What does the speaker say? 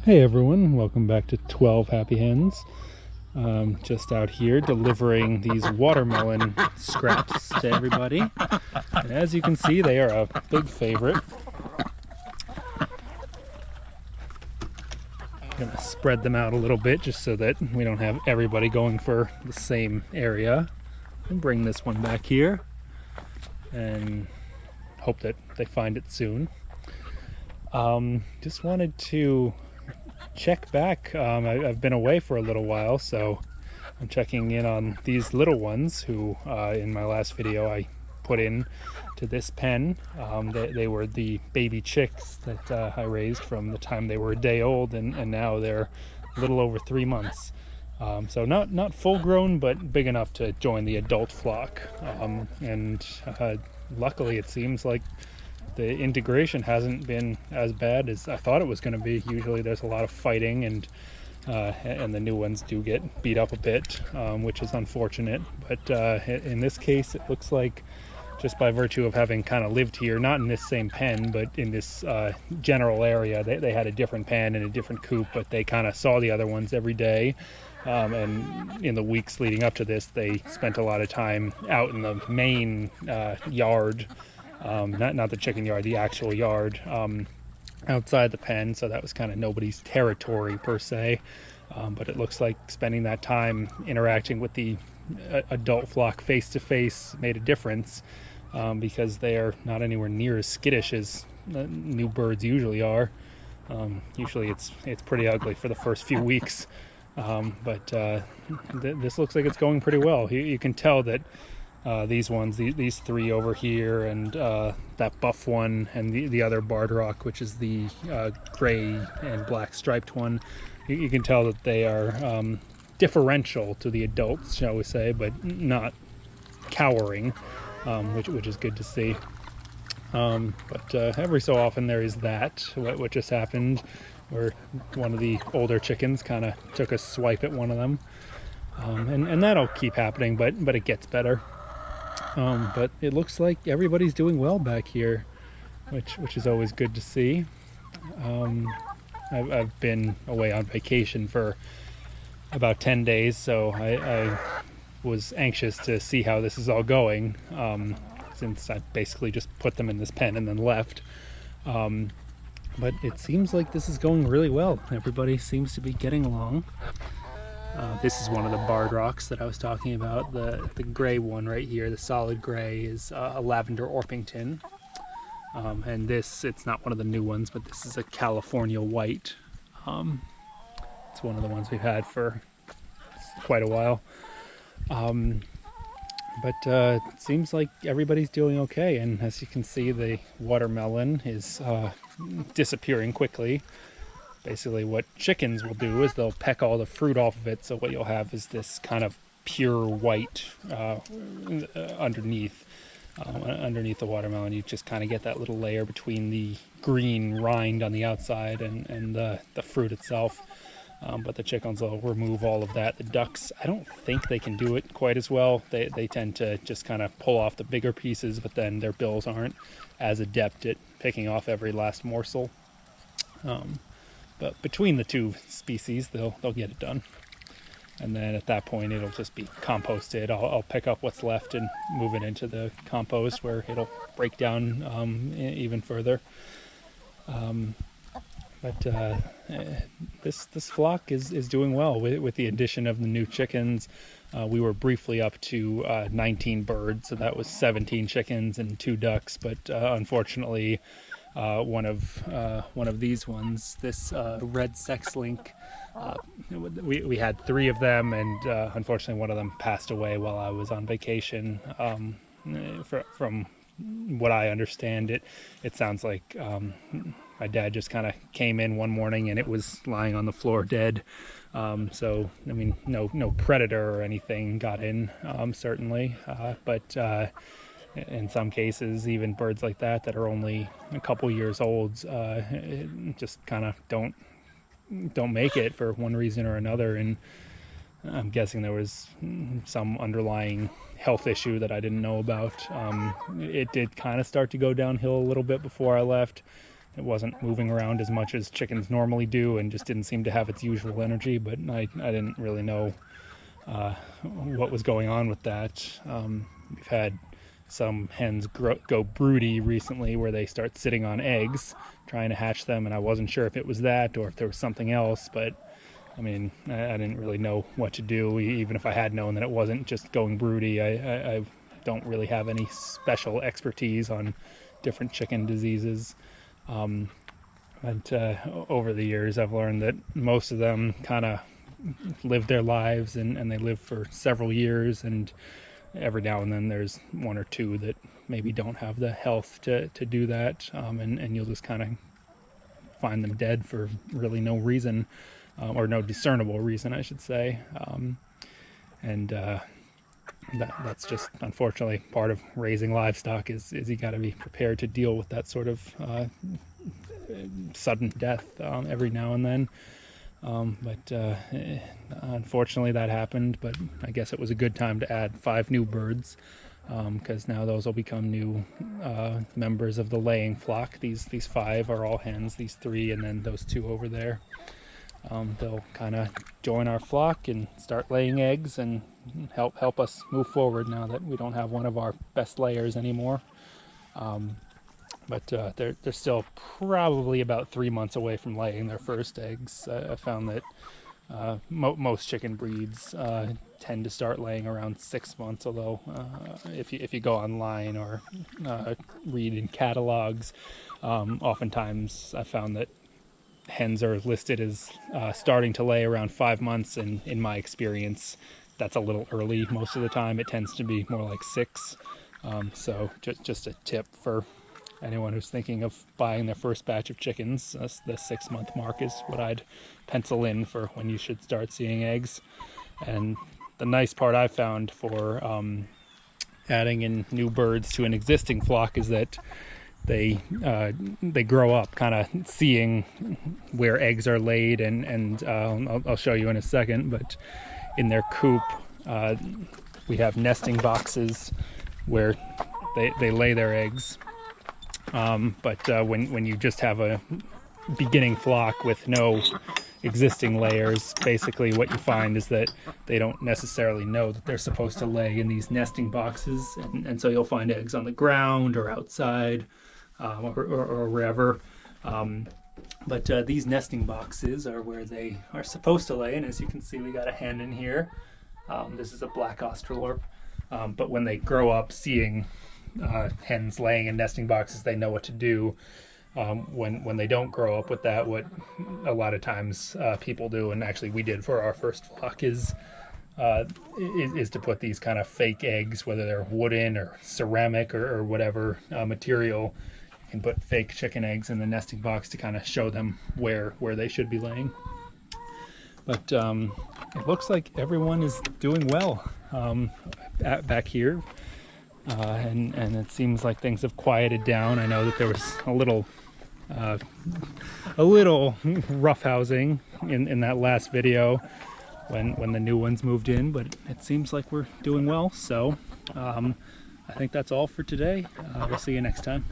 Hey everyone, welcome back to 12 Happy Hens. Just out here delivering these watermelon scraps to everybody. And as you can see, they are a big favorite. I'm gonna spread them out a little bit just so that we don't have everybody going for the same area. And bring this one back here and hope that they find it soon. Just wanted to check back. I've been away for a little while, so I'm checking in on these little ones who in my last video I put in to this pen. They were the baby chicks that I raised from the time they were a day old, and now they're a little over 3 months. So not full grown, but big enough to join the adult flock. And luckily it seems like the integration hasn't been as bad as I thought it was going to be. Usually there's a lot of fighting, and the new ones do get beat up a bit, which is unfortunate. But in this case, it looks like just by virtue of having kind of lived here, not in this same pen, but in this general area, they had a different pen and a different coop, but they kind of saw the other ones every day. And in the weeks leading up to this, they spent a lot of time out in the main yard. Not the chicken yard, the actual yard, outside the pen, so that was kind of nobody's territory per se. But it looks like spending that time interacting with the adult flock face to face made a difference, because they are not anywhere near as skittish as new birds usually are. Usually it's pretty ugly for the first few weeks, but this looks like it's going pretty well. You can tell that these ones, these three over here, and that buff one, and the other barred rock, which is the gray and black striped one, you can tell that they are differential to the adults, shall we say, but not cowering, which is good to see. But every so often there is that. What just happened, where one of the older chickens kind of took a swipe at one of them, and that'll keep happening, but it gets better. But it looks like everybody's doing well back here, which is always good to see. I've been away on vacation for about 10 days, so I was anxious to see how this is all going, since I basically just put them in this pen and then left. But it seems like this is going really well. Everybody seems to be getting along. This is one of the barred rocks that I was talking about. The gray one right here, the solid gray, is a lavender Orpington. And this, it's not one of the new ones, but this is a California white. It's one of the ones we've had for quite a while. But it seems like everybody's doing okay, and as you can see, the watermelon is disappearing quickly. Basically what chickens will do is they'll peck all the fruit off of it, so what you'll have is this kind of pure white underneath the watermelon. You just kind of get that little layer between the green rind on the outside and the fruit itself. But the chickens will remove all of that. The ducks, I don't think they can do it quite as well. They tend to just kind of pull off the bigger pieces, but then their bills aren't as adept at picking off every last morsel. But between the two species, they'll get it done. And then at that point, it'll just be composted. I'll pick up what's left and move it into the compost, where it'll break down even further. But this flock is doing well with the addition of the new chickens. We were briefly up to 19 birds, so that was 17 chickens and 2 ducks. But unfortunately, one of these ones, this red sex link, we had 3 of them, and unfortunately one of them passed away while I was on vacation. From what I understand, it sounds like my dad just kind of came in one morning and it was lying on the floor dead. So I mean, no predator or anything got in, certainly, but in some cases, even birds like that are only a couple years old, just kind of don't make it for one reason or another. And I'm guessing there was some underlying health issue that I didn't know about. It did kind of start to go downhill a little bit before I left, it wasn't moving around as much as chickens normally do, and just didn't seem to have its usual energy. But I didn't really know what was going on with that. We've had some hens go broody recently, where they start sitting on eggs trying to hatch them, and I wasn't sure if it was that or if there was something else. But I mean, I didn't really know what to do. Even if I had known that it wasn't just going broody, I don't really have any special expertise on different chicken diseases. But over the years, I've learned that most of them kind of live their lives, and they live for several years, and every now and then there's one or two that maybe don't have the health to do that, and you'll just kind of find them dead for really no reason, or no discernible reason, I should say. That's just unfortunately part of raising livestock, is you got to be prepared to deal with that sort of sudden death every now and then. But unfortunately that happened, but I guess it was a good time to add 5 new birds, because now those will become new members of the laying flock. These 5 are all hens, these 3, and then those 2 over there. They'll kind of join our flock and start laying eggs and help us move forward now that we don't have one of our best layers anymore. But they're still probably about 3 months away from laying their first eggs. I found that most chicken breeds tend to start laying around 6 months, although if you go online or read in catalogs, oftentimes I found that hens are listed as starting to lay around 5 months, and in my experience that's a little early. Most of the time it tends to be more like 6. So just a tip for anyone who's thinking of buying their first batch of chickens. The 6-month mark is what I'd pencil in for when you should start seeing eggs. And the nice part I found for adding in new birds to an existing flock is that they grow up kind of seeing where eggs are laid, and I'll show you in a second, but in their coop we have nesting boxes where they lay their eggs. But when you just have a beginning flock with no existing layers, basically what you find is that they don't necessarily know that they're supposed to lay in these nesting boxes, and so you'll find eggs on the ground or outside, or wherever. But these nesting boxes are where they are supposed to lay, and as you can see, we got a hen in here. This is a black Australorp. But when they grow up seeing hens laying in nesting boxes, they know what to do. When they don't grow up with that, what a lot of times people do, and actually we did for our first flock, is to put these kind of fake eggs, whether they're wooden or ceramic or whatever material. You can put fake chicken eggs in the nesting box to kind of show them where they should be laying. But it looks like everyone is doing well back here. And it seems like things have quieted down. I know that there was a little roughhousing in that last video when the new ones moved in, but it seems like we're doing well. So I think that's all for today. We'll see you next time.